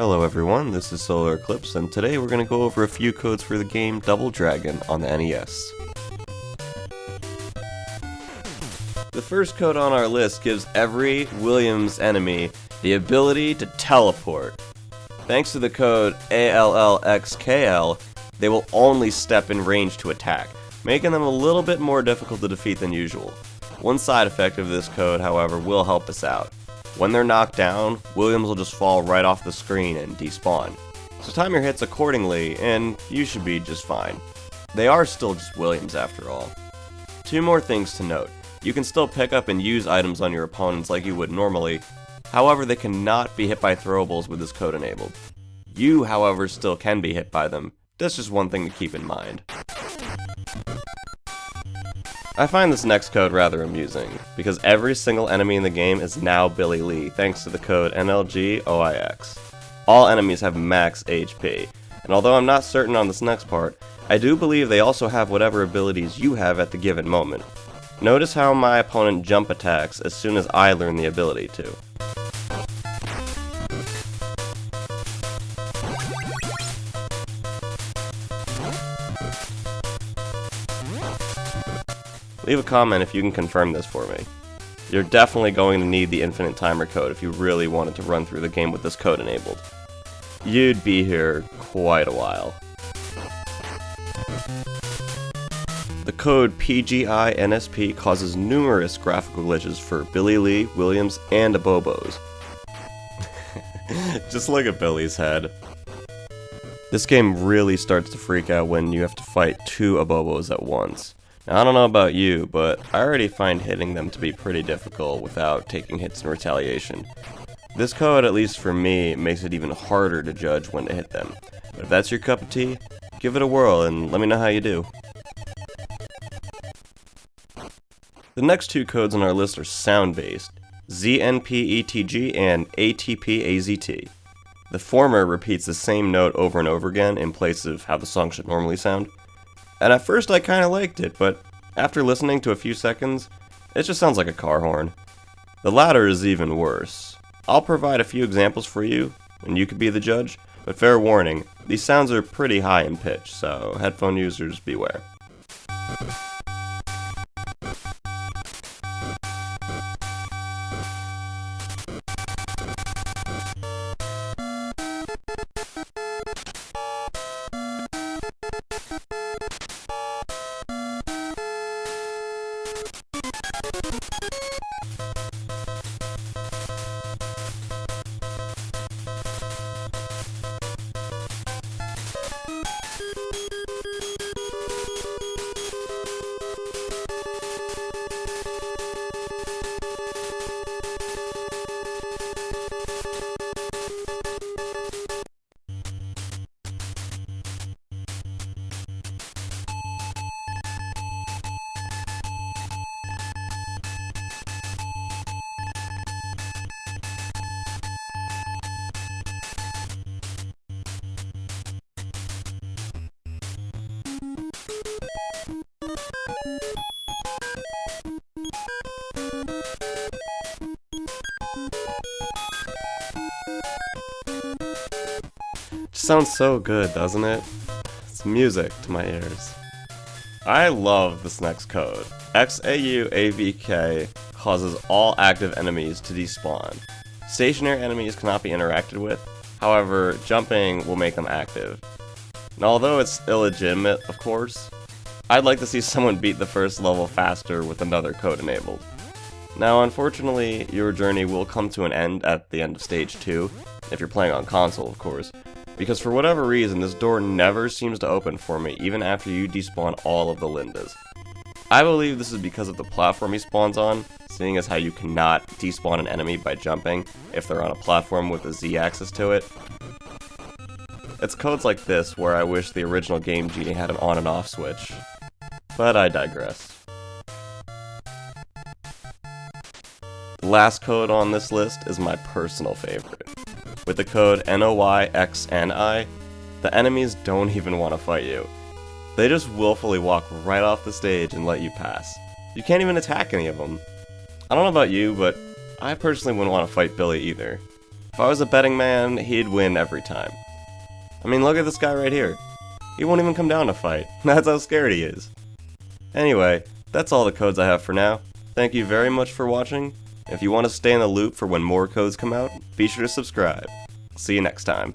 Hello everyone, this is Solar Eclipse, and today we're going to go over a few codes for the game Double Dragon on the NES. The first code on our list gives every Williams enemy the ability to teleport. Thanks to the code ALLXKL, they will only step in range to attack, making them a little bit more difficult to defeat than usual. One side effect of this code, however, will help us out. When they're knocked down, Williams will just fall right off the screen and despawn. So time your hits accordingly, and you should be just fine. They are still just Williams after all. Two more things to note. You can still pick up and use items on your opponents like you would normally, however they cannot be hit by throwables with this code enabled. You, however, still can be hit by them. That's just one thing to keep in mind. I find this next code rather amusing, because every single enemy in the game is now Billy Lee thanks to the code NLGOIX. All enemies have max HP, and although I'm not certain on this next part, I do believe they also have whatever abilities you have at the given moment. Notice how my opponent jump attacks as soon as I learn the ability to. Leave a comment if you can confirm this for me. You're definitely going to need the infinite timer code if you really wanted to run through the game with this code enabled. You'd be here quite a while. The code PGINSP causes numerous graphical glitches for Billy Lee, Williams, and Abobos. Just look at Billy's head. This game really starts to freak out when you have to fight two Abobos at once. Now, I don't know about you, but I already find hitting them to be pretty difficult without taking hits in retaliation. This code, at least for me, makes it even harder to judge when to hit them. But if that's your cup of tea, give it a whirl and let me know how you do. The next two codes on our list are sound-based, ZNPETG and ATPAZT. The former repeats the same note over and over again in place of how the song should normally sound. And at first I kinda liked it, but after listening to a few seconds, it just sounds like a car horn. The latter is even worse. I'll provide a few examples for you, and you could be the judge, but fair warning, these sounds are pretty high in pitch, so headphone users beware. Sounds so good, doesn't it? It's music to my ears. I love this next code. XAUAVK causes all active enemies to despawn. Stationary enemies cannot be interacted with, however, jumping will make them active. And although it's illegitimate, of course, I'd like to see someone beat the first level faster with another code enabled. Now, unfortunately, your journey will come to an end at the end of stage 2, if you're playing on console, of course, because for whatever reason, this door never seems to open for me even after you despawn all of the Lindas. I believe this is because of the platform he spawns on, seeing as how you cannot despawn an enemy by jumping if they're on a platform with a Z-axis to it. It's codes like this where I wish the original game Genie had an on and off switch. But I digress. The last code on this list is my personal favorite. With the code NOYXNI, the enemies don't even want to fight you. They just willfully walk right off the stage and let you pass. You can't even attack any of them. I don't know about you, but I personally wouldn't want to fight Billy either. If I was a betting man, he'd win every time. I mean, look at this guy right here. He won't even come down to fight. That's how scared he is. Anyway, that's all the codes I have for now. Thank you very much for watching. If you want to stay in the loop for when more codes come out, be sure to subscribe. See you next time.